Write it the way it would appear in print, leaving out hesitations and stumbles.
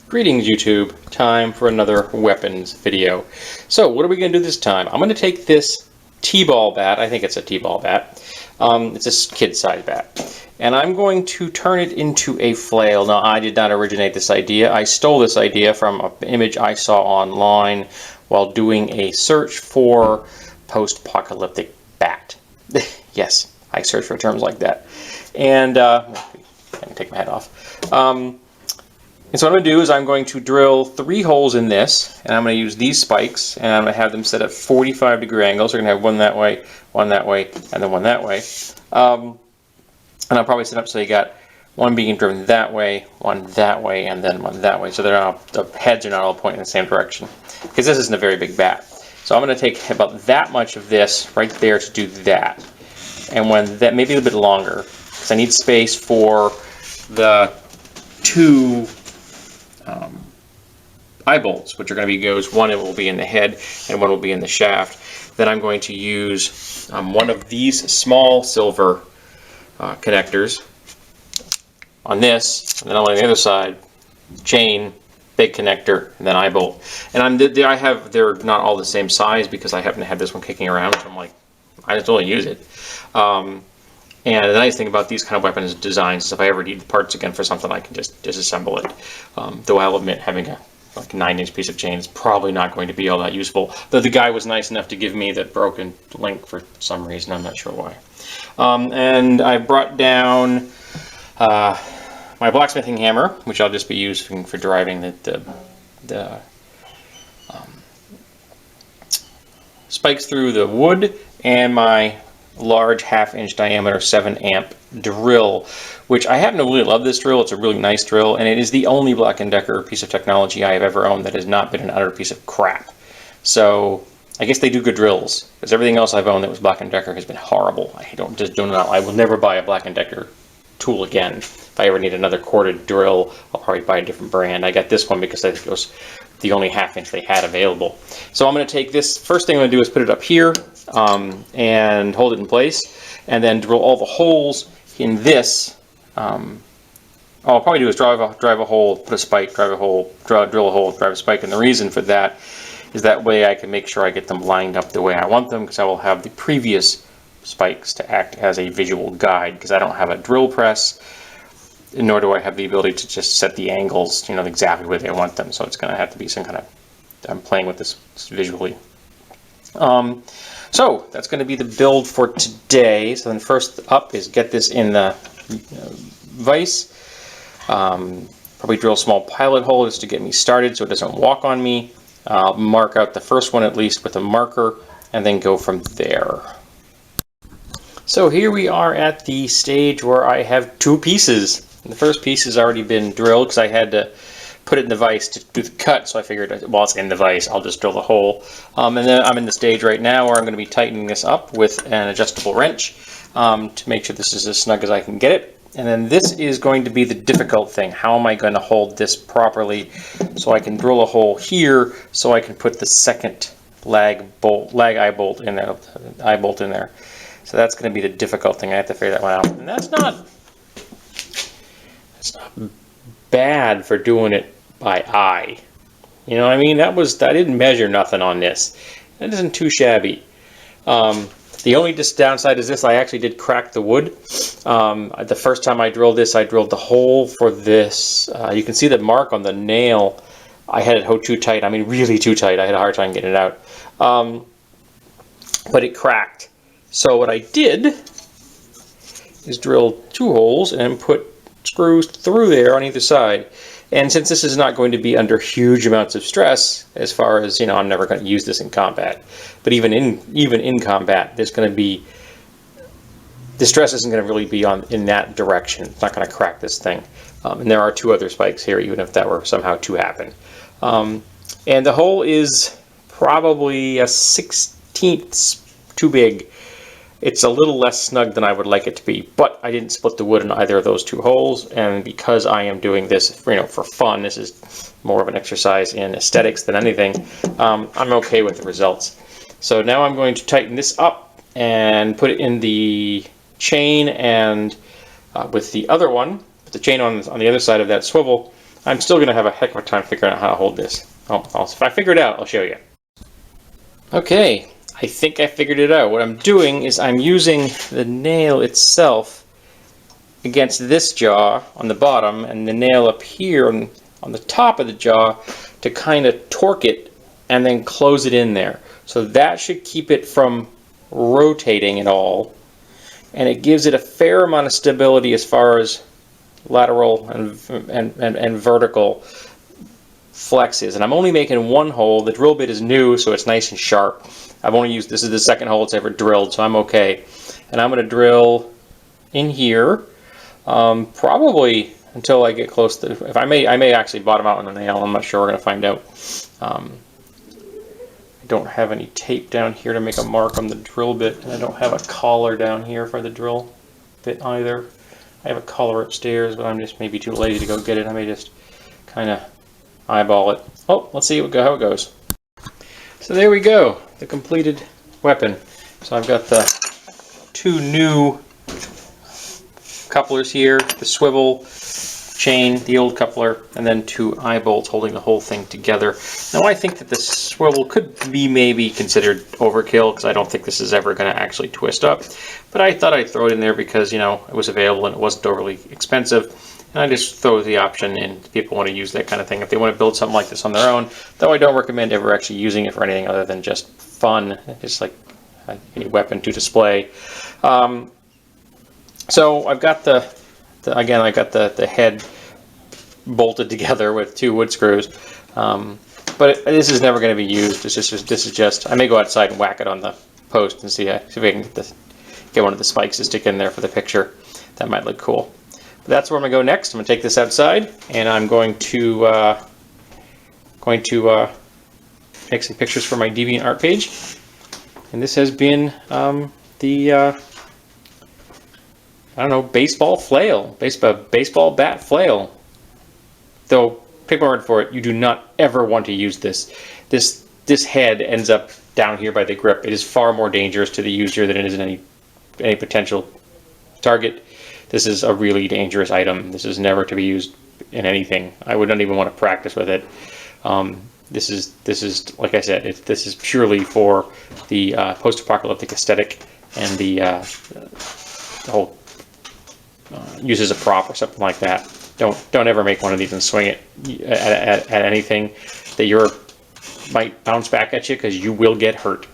Greetings YouTube, time for another weapons video. So what are we going to do this time? I'm going to take this T-ball bat, I think it's a T-ball bat, it's a kid-size bat, and I'm going to turn it into a flail. Now I did not originate this idea, I stole this idea from an image I saw online while doing a search for post-apocalyptic bat. Yes, I search for terms like that. And, I can take my hat off. And so what I'm going to do is I'm going to drill 3 holes in this, and I'm going to use these spikes, and I'm going to have them set at 45-degree angles. We're going to have one that way, and then one that way. And I'll probably set up so you got one being driven that way, and then one that way. So they're not, the heads are not all pointing in the same direction, because this isn't a very big bat. So I'm going to take about that much of this right there to do that. And when that, maybe a little bit longer, because I need space for the 2 eye bolts, which are going to be one will be in the head and one will be in the shaft. Then I'm going to use one of these small silver connectors on this, and then on the other side, chain, big connector, and then eye bolt. And they're not all the same size because I happen to have this one kicking around, so I'm like, I just only use it. And the nice thing about these kind of weapons designs is if I ever need parts again for something, I can just disassemble it. Though I'll admit having a 9-inch piece of chain is probably not going to be all that useful. Though the guy was nice enough to give me that broken link for some reason, I'm not sure why. And I brought down my blacksmithing hammer, which I'll just be using for driving the spikes through the wood, and my large 1/2-inch diameter 7-amp drill, which I happen to really love this drill. It's a really nice drill, and it is the only Black & Decker piece of technology I have ever owned that has not been an utter piece of crap. So I guess they do good drills, because everything else I've owned that was Black & Decker has been horrible. I will never buy a Black & Decker tool again. If I ever need another corded drill, I'll probably buy a different brand. I got this one because I think it was the only 1/2-inch they had available. So I'm going to take this, first thing I'm going to do is put it up here and hold it in place, and then drill all the holes in this. All I'll probably do is drive a hole, put a spike, drive a hole, drill a hole, drive a spike, and the reason for that is that way I can make sure I get them lined up the way I want them, because I will have the previous spikes to act as a visual guide, because I don't have a drill press, nor do I have the ability to just set the angles, exactly where they want them. So it's going to have to be some kind of, I'm playing with this visually. So that's going to be the build for today. So then first up is get this in the vise. Probably drill a small pilot hole just to get me started so it doesn't walk on me. I'll mark out the first one at least with a marker, and then go from there. So here we are at the stage where I have 2 pieces. The first piece has already been drilled because I had to put it in the vise to do the cut, so I figured while it's in the vise I'll just drill the hole. And then I'm in the stage right now where I'm going to be tightening this up with an adjustable wrench to make sure this is as snug as I can get it. And then this is going to be the difficult thing. How am I going to hold this properly so I can drill a hole here so I can put the second lag eye bolt in there. So that's going to be the difficult thing. I have to figure that one out. And that's not bad for doing it by eye. You know what I mean? I didn't measure nothing on this. That isn't too shabby. The only downside is this: I actually did crack the wood. The first time I drilled this, I drilled the hole for this. You can see the mark on the nail. I had it too tight. I mean, really too tight. I had a hard time getting it out. But it cracked. So what I did is drill 2 holes and put screws through there on either side. And since this is not going to be under huge amounts of stress, as far as, I'm never going to use this in combat, but even in combat, there's going to be, the stress isn't going to really be in that direction. It's not going to crack this thing. And there are 2 other spikes here, even if that were somehow to happen. And the hole is probably a 1/16 too big. It's a little less snug than I would like it to be, but I didn't split the wood in either of those 2 holes, and because I am doing this for fun, this is more of an exercise in aesthetics than anything, I'm okay with the results. So now I'm going to tighten this up and put it in the chain, and with the other one, put the chain on the other side of that swivel, I'm still going to have a heck of a time figuring out how to hold this. If I figure it out, I'll show you. Okay, I think I figured it out. What I'm doing is I'm using the nail itself against this jaw on the bottom and the nail up here on the top of the jaw to kind of torque it and then close it in there. So that should keep it from rotating at all, and it gives it a fair amount of stability as far as lateral and vertical flexes. And I'm only making one hole. The drill bit is new, so it's nice and sharp. I've only used, this is the second hole it's ever drilled, so I'm okay. And I'm going to drill in here. Probably until I get close to, if I may actually bottom out on the nail. I'm not sure. We're going to find out. I don't have any tape down here to make a mark on the drill bit, and I don't have a collar down here for the drill bit either. I have a collar upstairs, but I'm just maybe too lazy to go get it. I may just kind of eyeball it. Oh, let's see how it goes. So there we go, the completed weapon. So I've got the two new couplers here, the swivel chain, the old coupler, and then two eye bolts holding the whole thing together. Now I think that the swivel could be maybe considered overkill, because I don't think this is ever going to actually twist up. But I thought I'd throw it in there because, you know, it was available and it wasn't overly expensive. And I just throw the option in if people want to use that kind of thing, if they want to build something like this on their own. Though I don't recommend ever actually using it for anything other than just fun. It's like any weapon to display. So I've got the head bolted together with two wood screws, but this is never going to be used. This is just I may go outside and whack it on the post and see if I can get one of the spikes to stick in there for the picture. That might look cool. But that's where I'm going to go next. I'm going to take this outside and I'm going to make some pictures for my DeviantArt page. And this has been I don't know, baseball flail, baseball bat flail. Though, take my word for it, you do not ever want to use this. This head ends up down here by the grip. It is far more dangerous to the user than it is in any potential target. This is a really dangerous item. This is never to be used in anything. I would not even want to practice with it. This is like I said, this is purely for the post-apocalyptic aesthetic and the whole use as a prop or something like that. Don't ever make one of these and swing it at anything that might bounce back at you, because you will get hurt.